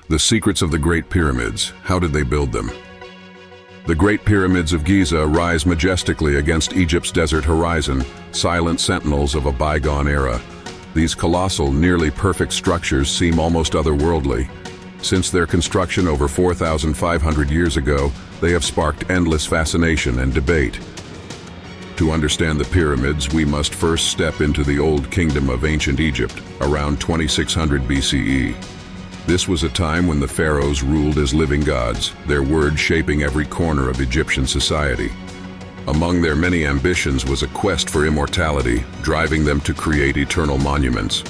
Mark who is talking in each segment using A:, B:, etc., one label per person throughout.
A: The secrets of the Great Pyramids. How did they build them? The Great Pyramids of Giza rise majestically against Egypt's desert horizon, silent sentinels of a bygone era. These colossal, nearly perfect structures seem almost otherworldly. Since their construction over 4,500 years ago, they have sparked endless fascination and debate. To understand the pyramids, we must first step into the old kingdom of ancient Egypt, around 2600 BCE. This was a time when the pharaohs ruled as living gods, their words shaping every corner of Egyptian society. Among their many ambitions was a quest for immortality, driving them to create eternal monuments.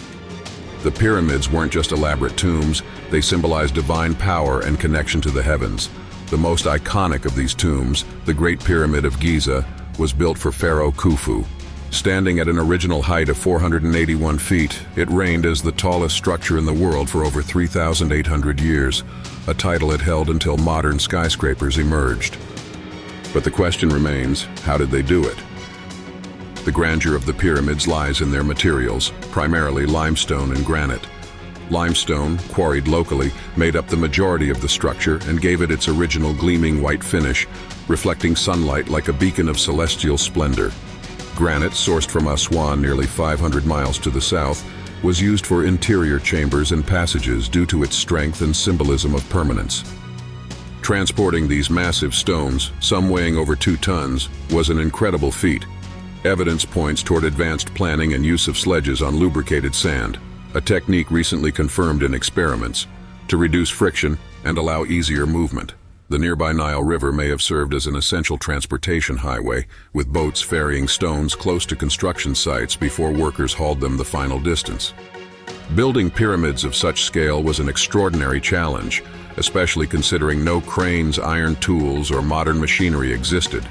A: The pyramids weren't just elaborate tombs, they symbolized divine power and connection to the heavens. The most iconic of these tombs, the Great Pyramid of Giza, was built for Pharaoh Khufu. Standing at an original height of 481 feet, it reigned as the tallest structure in the world for over 3,800 years, a title it held until modern skyscrapers emerged. But the question remains, how did they do it? The grandeur of the pyramids lies in their materials, primarily limestone and granite. Limestone, quarried locally, made up the majority of the structure and gave it its original gleaming white finish, reflecting sunlight like a beacon of celestial splendor. Granite, sourced from Aswan nearly 500 miles to the south, was used for interior chambers and passages due to its strength and symbolism of permanence. Transporting these massive stones, some weighing over 2 tons, was an incredible feat. Evidence points toward advanced planning and use of sledges on lubricated sand, a technique recently confirmed in experiments, to reduce friction and allow easier movement. The nearby Nile River may have served as an essential transportation highway, with boats ferrying stones close to construction sites before workers hauled them the final distance. Building pyramids of such scale was an extraordinary challenge, especially considering no cranes, iron tools, or modern machinery existed.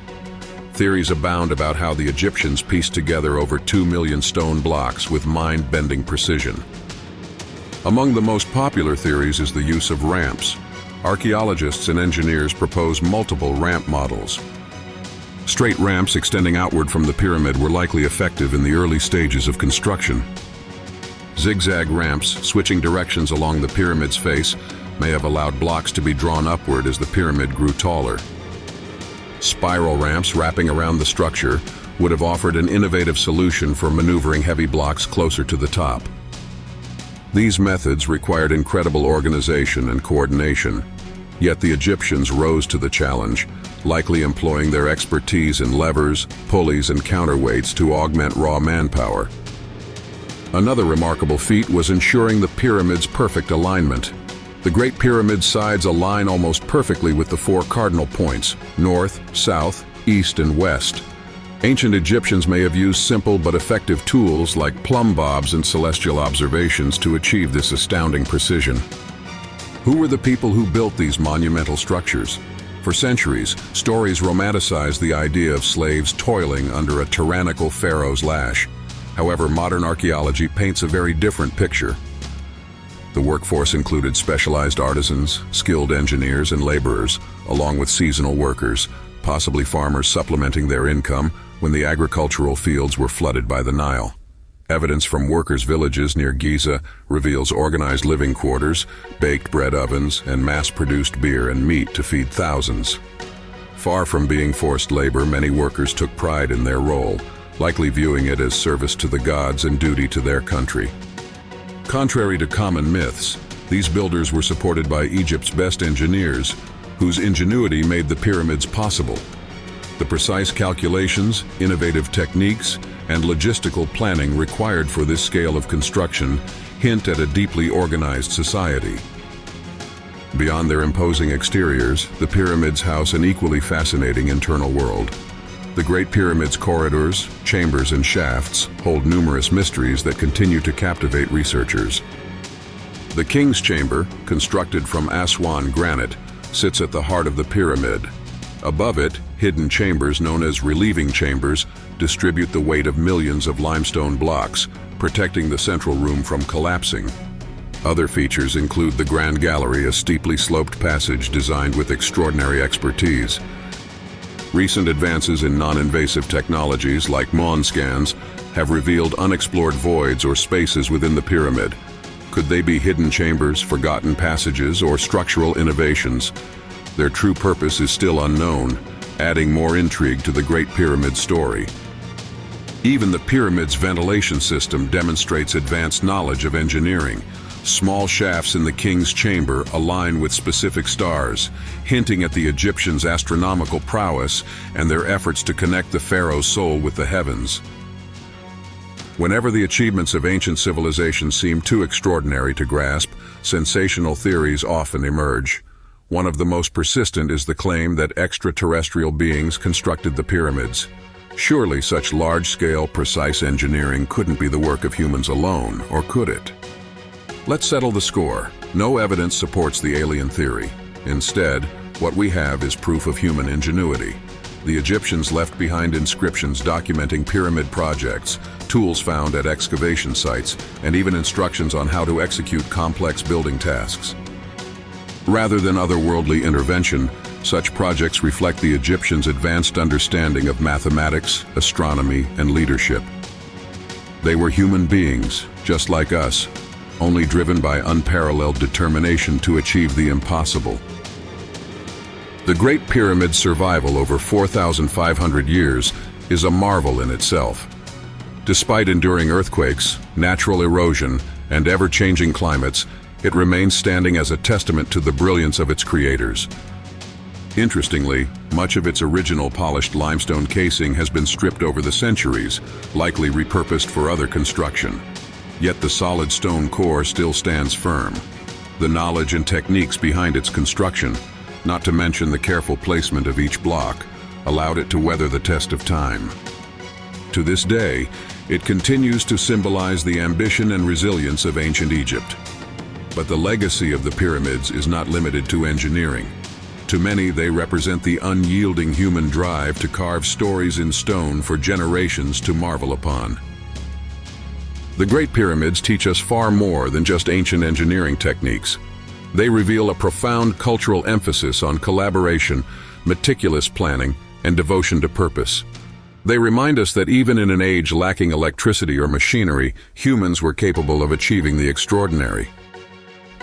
A: Theories abound about how the Egyptians pieced together over 2 million stone blocks with mind-bending precision. Among the most popular theories is the use of ramps. Archaeologists and engineers propose multiple ramp models. Straight ramps extending outward from the pyramid were likely effective in the early stages of construction. Zigzag ramps, switching directions along the pyramid's face, may have allowed blocks to be drawn upward as the pyramid grew taller. Spiral ramps wrapping around the structure would have offered an innovative solution for maneuvering heavy blocks closer to the top. These methods required incredible organization and coordination, yet the Egyptians rose to the challenge, likely employing their expertise in levers, pulleys, and counterweights to augment raw manpower. Another remarkable feat was ensuring the pyramid's perfect alignment. The Great Pyramid's sides align almost perfectly with the 4 cardinal points: north, south, east, and west. Ancient Egyptians may have used simple but effective tools like plumb bobs and celestial observations to achieve this astounding precision. Who were the people who built these monumental structures? For centuries, stories romanticized the idea of slaves toiling under a tyrannical pharaoh's lash. However, modern archaeology paints a very different picture. The workforce included specialized artisans, skilled engineers, and laborers, along with seasonal workers, possibly farmers supplementing their income when the agricultural fields were flooded by the Nile. Evidence from workers' villages near Giza reveals organized living quarters, baked bread ovens, and mass-produced beer and meat to feed thousands. Far from being forced labor, many workers took pride in their role, likely viewing it as service to the gods and duty to their country. Contrary to common myths, these builders were supported by Egypt's best engineers, whose ingenuity made the pyramids possible. The precise calculations, innovative techniques, and logistical planning required for this scale of construction hint at a deeply organized society. Beyond their imposing exteriors, the pyramids house an equally fascinating internal world. The Great Pyramid's corridors, chambers, and shafts hold numerous mysteries that continue to captivate researchers. The King's Chamber, constructed from Aswan granite, sits at the heart of the pyramid. Above it, hidden chambers known as relieving chambers distribute the weight of millions of limestone blocks, protecting the central room from collapsing. Other features include the Grand Gallery, a steeply sloped passage designed with extraordinary expertise. Recent advances in non-invasive technologies like MON scans have revealed unexplored voids or spaces within the pyramid, Could they be hidden chambers, forgotten passages, or structural innovations? Their true purpose is still unknown, adding more intrigue to the Great Pyramid story. Even the pyramid's ventilation system demonstrates advanced knowledge of engineering. Small shafts in the king's chamber align with specific stars, hinting at the Egyptians' astronomical prowess and their efforts to connect the pharaoh's soul with the heavens. Whenever the achievements of ancient civilizations seem too extraordinary to grasp, sensational theories often emerge. One of the most persistent is the claim that extraterrestrial beings constructed the pyramids. Surely such large-scale, precise engineering couldn't be the work of humans alone, or could it? Let's settle the score. No evidence supports the alien theory. Instead, what we have is proof of human ingenuity. The Egyptians left behind inscriptions documenting pyramid projects, tools found at excavation sites, and even instructions on how to execute complex building tasks. Rather than otherworldly intervention, such projects reflect the Egyptians' advanced understanding of mathematics, astronomy, and leadership. They were human beings, just like us, only driven by unparalleled determination to achieve the impossible. The Great Pyramid's survival over 4,500 years is a marvel in itself. Despite enduring earthquakes, natural erosion, and ever-changing climates, it remains standing as a testament to the brilliance of its creators. Interestingly, much of its original polished limestone casing has been stripped over the centuries, likely repurposed for other construction. Yet the solid stone core still stands firm. The knowledge and techniques behind its construction, not to mention the careful placement of each block, allowed it to weather the test of time. To this day, it continues to symbolize the ambition and resilience of ancient Egypt. But the legacy of the pyramids is not limited to engineering. To many, they represent the unyielding human drive to carve stories in stone for generations to marvel upon. The Great Pyramids teach us far more than just ancient engineering techniques. They reveal a profound cultural emphasis on collaboration, meticulous planning, and devotion to purpose. They remind us that even in an age lacking electricity or machinery, humans were capable of achieving the extraordinary.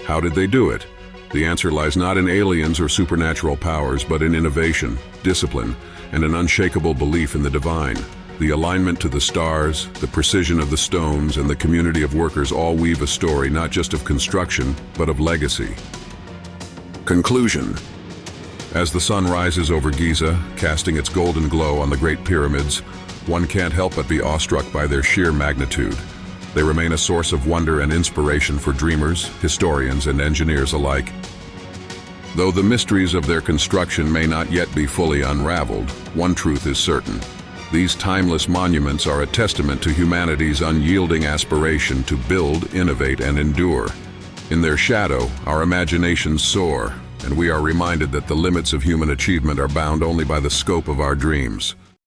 A: How did they do it? The answer lies not in aliens or supernatural powers, but in innovation, discipline, and an unshakable belief in the divine. The alignment to the stars, the precision of the stones, and the community of workers all weave a story not just of construction, but of legacy. Conclusion. As the sun rises over Giza, casting its golden glow on the Great Pyramids, one can't help but be awestruck by their sheer magnitude. They remain a source of wonder and inspiration for dreamers, historians, and engineers alike. Though the mysteries of their construction may not yet be fully unraveled, one truth is certain. These timeless monuments are a testament to humanity's unyielding aspiration to build, innovate, and endure. In their shadow, our imaginations soar, and we are reminded that the limits of human achievement are bound only by the scope of our dreams.